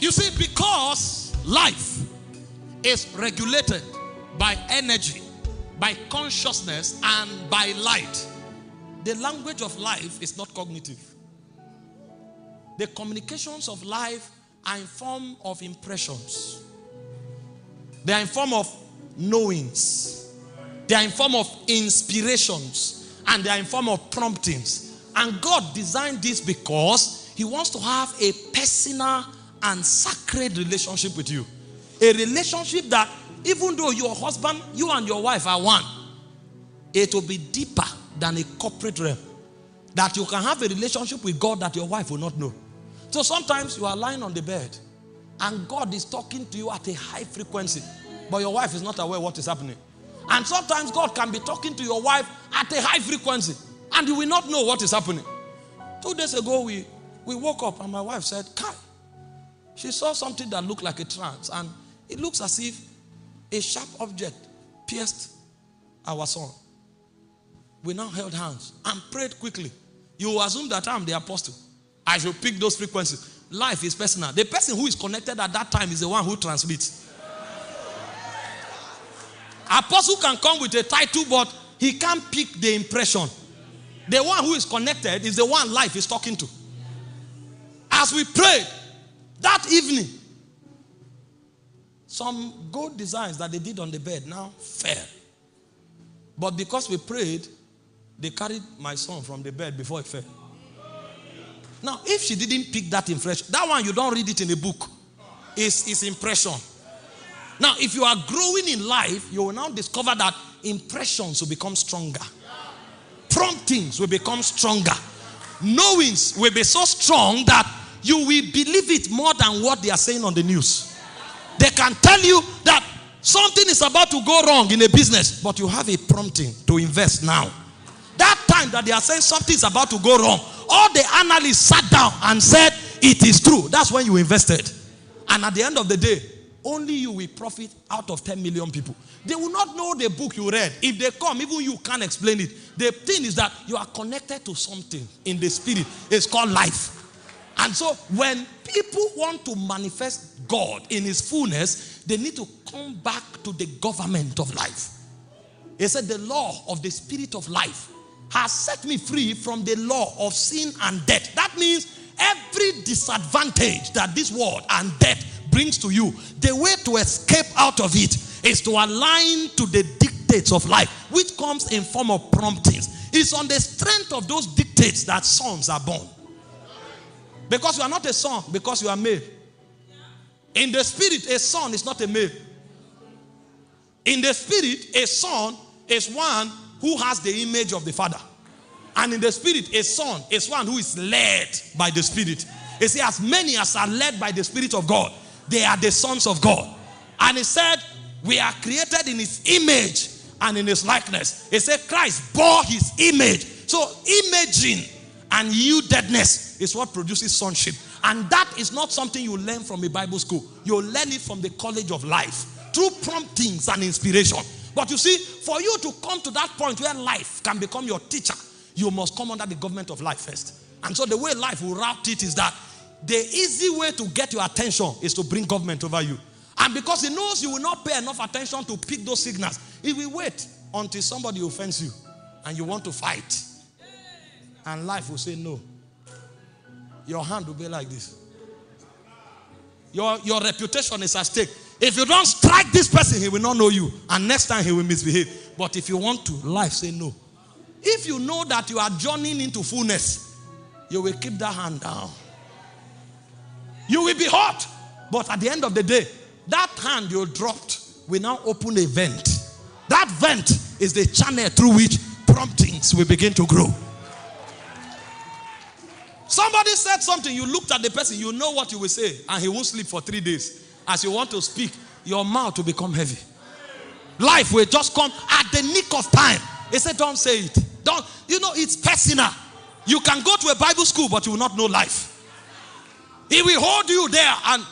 You see, because life is regulated by energy, by consciousness, and by light, the language of life is not cognitive. The communications of life are in form of impressions. They are in form of knowings. They are in form of inspirations. And they are in form of promptings. And God designed this because He wants to have a personal and sacred relationship with you. A relationship that even though your husband, you and your wife are one, it will be deeper than a corporate realm. That you can have a relationship with God that your wife will not know. So sometimes you are lying on the bed and God is talking to you at a high frequency, but your wife is not aware what is happening. And sometimes God can be talking to your wife at a high frequency and you will not know what is happening. 2 days ago, we woke up and my wife said, Kai, she saw something that looked like a trance, and it looks as if a sharp object pierced our son. We now held hands and prayed quickly. You will assume that I'm the apostle. I should pick those frequencies. Life is personal. The person who is connected at that time is the one who transmits. Apostle can come with a title, but he can't pick the impression. The one who is connected is the one life is talking to. As we prayed that evening, some gold designs that they did on the bed now fell. But because we prayed, they carried my son from the bed before he fell. Now, if she didn't pick that impression, that one you don't read it in a book. It's impression. Now, if you are growing in life, you will now discover that impressions will become stronger. Promptings will become stronger. Knowings will be so strong that you will believe it more than what they are saying on the news. They can tell you that something is about to go wrong in a business, but you have a prompting to invest now. That time that they are saying something is about to go wrong, all the analysts sat down and said, it is true. That's when you invested. And at the end of the day, only you will profit out of 10 million people. They will not know the book you read. If they come, even you can't explain it. The thing is that you are connected to something in the spirit. It's called life. And so when people want to manifest God in His fullness, they need to come back to the government of life. He said, the law of the spirit of life has set me free from the law of sin and death. That means every disadvantage that this world and death brings to you, the way to escape out of it is to align to the dictates of life, which comes in form of promptings. It's on the strength of those dictates that sons are born. Because you are not a son, because you are male. In the spirit, a son is not a male. In the spirit, a son is one who has the image of the father. And in the spirit, a son is one who is led by the spirit. He said, as many as are led by the spirit of God, they are the sons of God. And he said, we are created in His image and in His likeness. He said, Christ bore His image. So imaging and yieldedness is what produces sonship. And that is not something you learn from a Bible school. You learn it from the college of life through promptings and inspiration. But you see, for you to come to that point where life can become your teacher, you must come under the government of life first. And so the way life will route it is that the easy way to get your attention is to bring government over you. And because He knows you will not pay enough attention to pick those signals, He will wait until somebody offends you and you want to fight. And life will say no. Your hand will be like this. Your reputation is at stake. If you don't strike this person, he will not know you. And next time he will misbehave. But if you want to, life say no. If you know that you are journeying into fullness, you will keep that hand down. You will be hot. But at the end of the day, that hand you dropped will now open a vent. That vent is the channel through which promptings will begin to grow. Somebody said something, you looked at the person, you know what you will say, and he won't sleep for 3 days. As you want to speak, your mouth will become heavy. Life will just come at the nick of time. He said, don't say it. Don't, it's personal. You can go to a Bible school, but you will not know life. He will hold you there and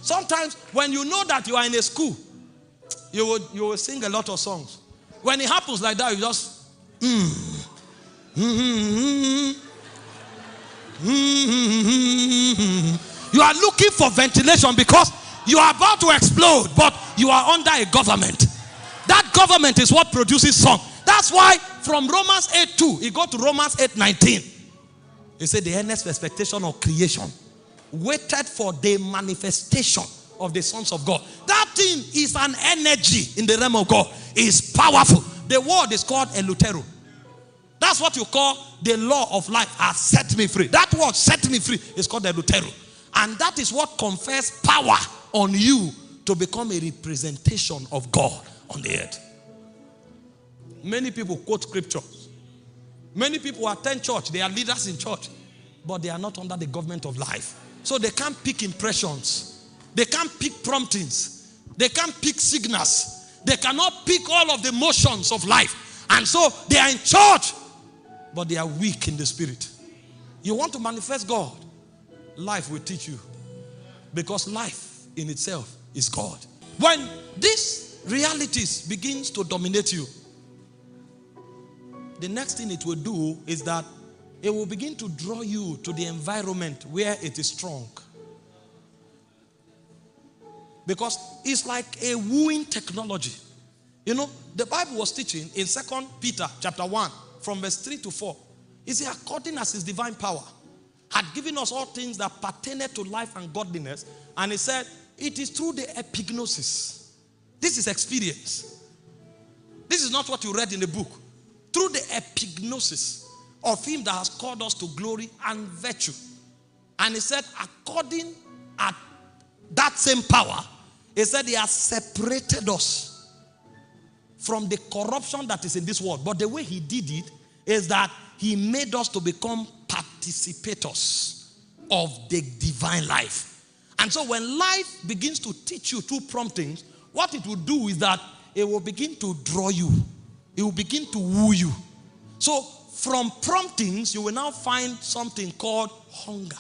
sometimes when you know that you are in a school, you will sing a lot of songs. When it happens like that, you just You are looking for ventilation because you are about to explode, but you are under a government. That government is what produces song. That's why from Romans 8:2, he go to Romans 8:19. He said the earnest expectation of creation waited for the manifestation of the sons of God. That thing is an energy in the realm of God. It's powerful. The word is called elutero. That's what you call the law of life has set me free. That word set me free is called elutero. And that is what confers power on you to become a representation of God on the earth. Many people quote scriptures. Many people attend church. They are leaders in church. But they are not under the government of life. So they can't pick impressions. They can't pick promptings. They can't pick signals. They cannot pick all of the motions of life. And so they are in church, but they are weak in the spirit. You want to manifest God? Life will teach you. Because life in itself is God. When these realities begins to dominate you, the next thing it will do is that it will begin to draw you to the environment where it is strong. Because it's like a wooing technology. You know, the Bible was teaching in 2 Peter chapter 1 from verse 3 to 4. It said, according as his divine power had given us all things that pertain to life and godliness. And he said, it is through the epignosis. This is experience. This is not what you read in the book. Through the epignosis of him that has called us to glory and virtue. And he said, according at that same power, he said he has separated us from the corruption that is in this world. But the way he did it is that he made us to become participators of the divine life. And so when life begins to teach you through promptings, what it will do is that it will begin to draw you. It will begin to woo you. So from promptings, you will now find something called hunger.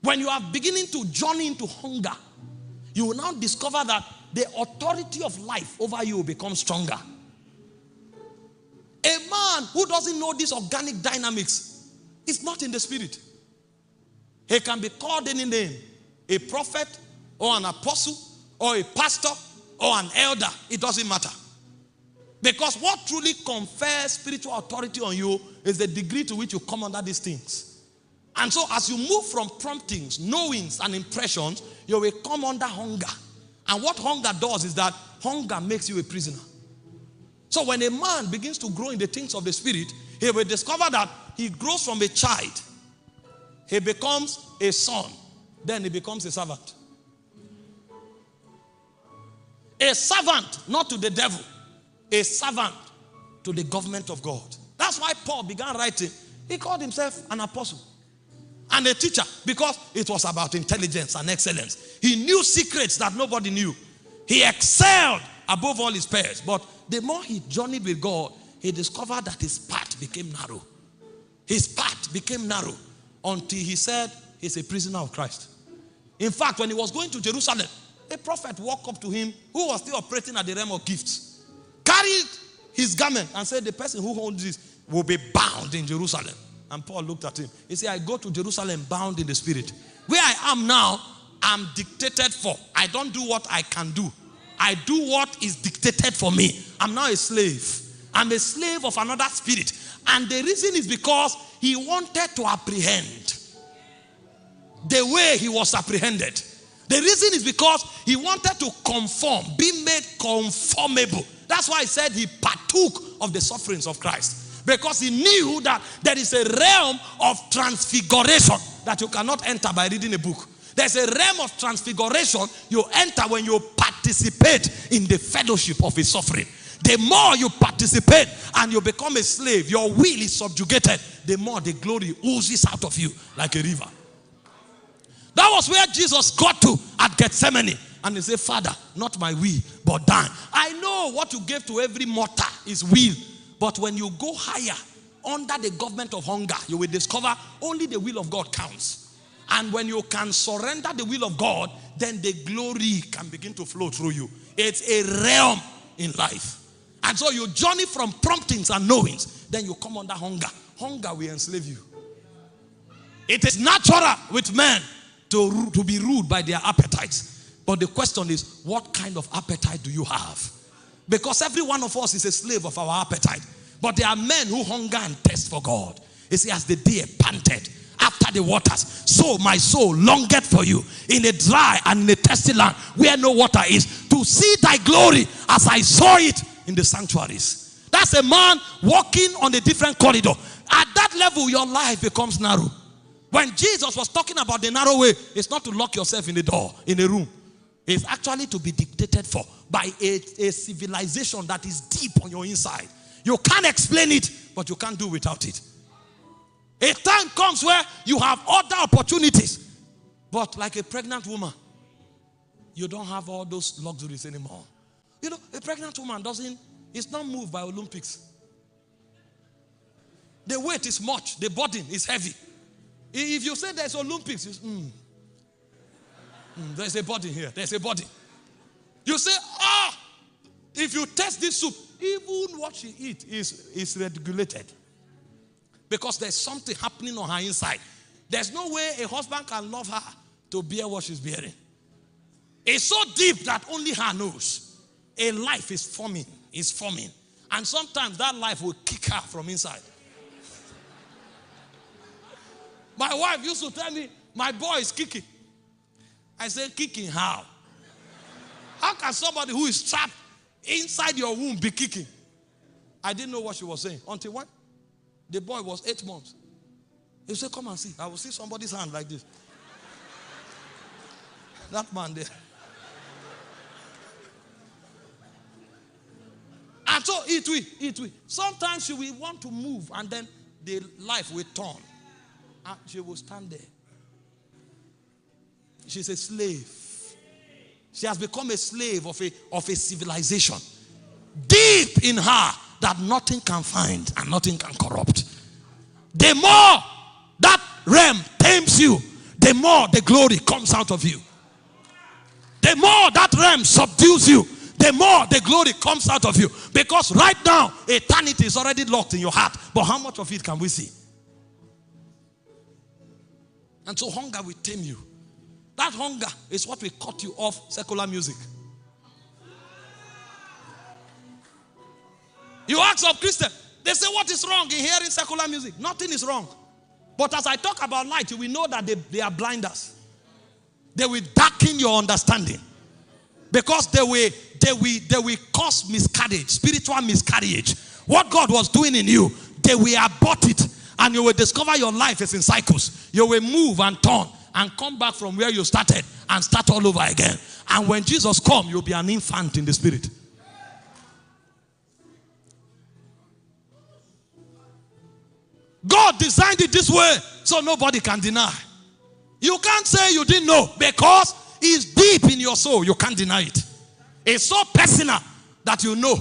When you are beginning to journey into hunger, you will now discover that the authority of life over you will become stronger. A man who doesn't know these organic dynamics is not in the spirit. He can be called any name, a prophet or an apostle or a pastor or an elder. It doesn't matter. Because what truly confers spiritual authority on you is the degree to which you come under these things. And so as you move from promptings, knowings, and impressions, you will come under hunger. And what hunger does is that hunger makes you a prisoner. So when a man begins to grow in the things of the spirit, he will discover that he grows from a child. He becomes a son. Then he becomes a servant. A servant, not to the devil. A servant to the government of God. That's why Paul began writing. He called himself an apostle and a teacher because it was about intelligence and excellence. He knew secrets that nobody knew. He excelled above all his peers. But the more he journeyed with God, he discovered that his path became narrow. His path became narrow until he said he's a prisoner of Christ. In fact, when he was going to Jerusalem, a prophet walked up to him who was still operating at the realm of gifts, carried his garment and said, the person who holds this will be bound in Jerusalem. And Paul looked at him. He said, I go to Jerusalem bound in the spirit. Where I am now, I'm dictated for. I don't do what I can do. I do what is dictated for me. I'm now a slave. I'm a slave of another spirit. And the reason is because he wanted to apprehend the way he was apprehended. The reason is because he wanted to conform, be made conformable. That's why he said he partook of the sufferings of Christ. Because he knew that there is a realm of transfiguration that you cannot enter by reading a book. There's a realm of transfiguration you enter when you participate in the fellowship of his suffering. The more you participate and you become a slave, your will is subjugated, the more the glory oozes out of you like a river. That was where Jesus got to at Gethsemane. And he said, Father, not my will, but thine. I know what you gave to every mortal is will. But when you go higher, under the government of hunger, you will discover only the will of God counts. And when you can surrender the will of God, then the glory can begin to flow through you. It's a realm in life. And so you journey from promptings and knowings, then you come under hunger. Hunger will enslave you. It is natural with men to be ruled by their appetites. But the question is, what kind of appetite do you have? Because every one of us is a slave of our appetite. But there are men who hunger and thirst for God. You see, as the deer panted after the waters, so my soul longeth for you in a dry and in a thirsty land where no water is, to see thy glory as I saw it in the sanctuaries. That's a man walking on a different corridor. At that level, your life becomes narrow. When Jesus was talking about the narrow way, it's not to lock yourself in the door, in a room. It's actually to be dictated for by a civilization that is deep on your inside. You can't explain it, but you can't do without it. A time comes where you have other opportunities, but like a pregnant woman, you don't have all those luxuries anymore. You know, a pregnant woman is not moved by Olympics. The weight is much, the burden is heavy. If you say there's Olympics, there's a body here, there's a body. You say, if you taste this soup, even what she eats is regulated. Because there's something happening on her inside. There's no way a husband can love her to bear what she's bearing. It's so deep that only her knows. A life is forming. And sometimes that life will kick her from inside. My wife used to tell me, my boy is kicking. I said, kicking how? How can somebody who is trapped inside your womb be kicking? I didn't know what she was saying. Until when? The boy was 8 months. He said, come and see. I will see somebody's hand like this. That man there. And so it will. Sometimes she will want to move and then the life will turn. And she will stand there. She's a slave. She has become a slave of a civilization. Deep in her that nothing can find and nothing can corrupt. The more that realm tames you, the more the glory comes out of you. The more that realm subdues you, the more the glory comes out of you. Because right now, eternity is already locked in your heart. But how much of it can we see? And so hunger will tame you. That hunger is what will cut you off secular music. You ask some Christians, they say, what is wrong in hearing secular music? Nothing is wrong. But as I talk about light, you will know that they are blinders. They will darken your understanding. Because they will cause miscarriage, spiritual miscarriage. What God was doing in you, they will abort it. And you will discover your life is in cycles. You will move and turn and come back from where you started and start all over again. And when Jesus comes, you'll be an infant in the spirit. God designed it this way so nobody can deny. You can't say you didn't know because it's deep in your soul. You can't deny it. It's so personal that you know.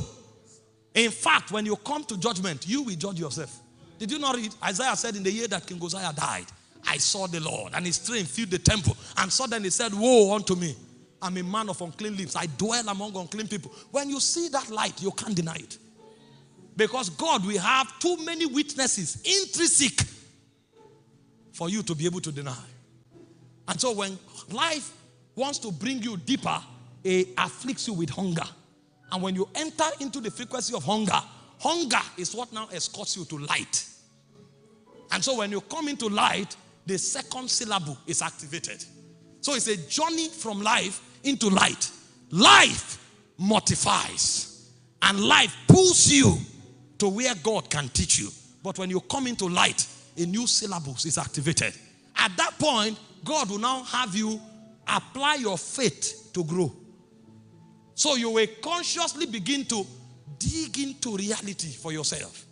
In fact, when you come to judgment, you will judge yourself. Did you not read? Isaiah said in the year that King Uzziah died, I saw the Lord and his strength filled the temple. And suddenly he said, woe unto me. I'm a man of unclean lips. I dwell among unclean people. When you see that light, you can't deny it. Because God will have too many witnesses, intrinsic, for you to be able to deny. And so when life wants to bring you deeper, it afflicts you with hunger. And when you enter into the frequency of hunger, hunger is what now escorts you to light. And so when you come into light, the second syllable is activated. So it's a journey from life into light. Life mortifies. And life pulls you to where God can teach you. But when you come into light, a new syllable is activated. At that point, God will now have you apply your faith to grow. So you will consciously begin to dig into reality for yourself.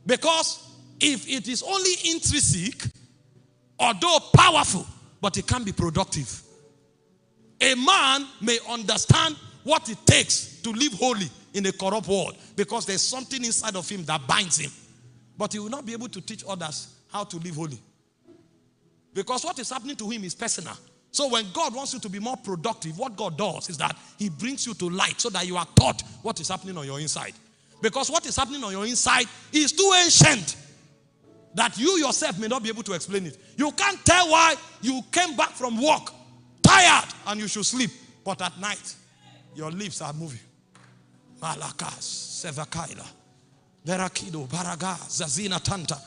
Because if it is only intrinsic, although powerful, but it can't be productive. A man may understand what it takes to live holy in a corrupt world because there's something inside of him that binds him. But he will not be able to teach others how to live holy. Because what is happening to him is personal. So when God wants you to be more productive, what God does is that he brings you to light so that you are taught what is happening on your inside. Because what is happening on your inside is too ancient that you yourself may not be able to explain it. You can't tell why you came back from work tired and you should sleep, but at night your lips are moving. Malakas, Sevakaila, Berakido, Baraga, Zazina Tanta,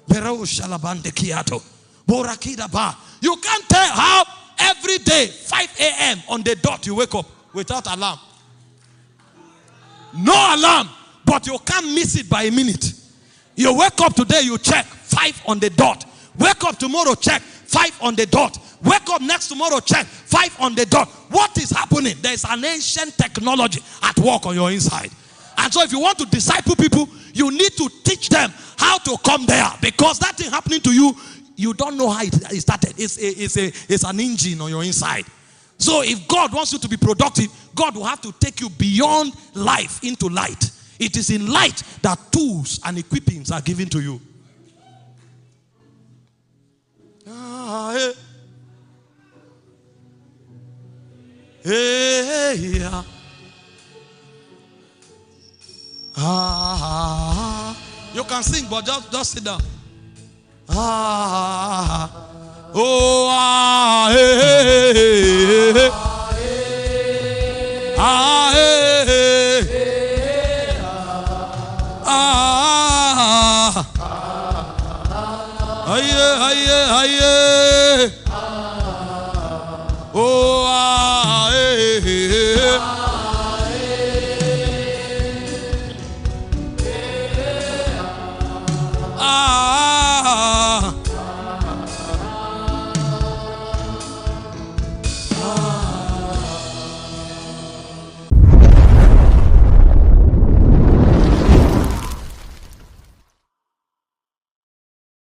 Berau Shalabande Kiato, Borakida Ba. You can't tell how every day, 5 a.m. on the dot, you wake up without alarm. No alarm, but you can't miss it by a minute. You wake up today, you check 5 on the dot. Wake up tomorrow, check 5 on the dot. Wake up next tomorrow, check 5 on the dot. What is happening? There is an ancient technology at work on your inside. And so if you want to disciple people, you need to teach them how to come there. Because that thing happening to you, you don't know how it started. It's an engine on your inside. So if God wants you to be productive, God will have to take you beyond life into light. It is in light that tools and equippings are given to you. Yeah. You can sing, but just sit down. Aye.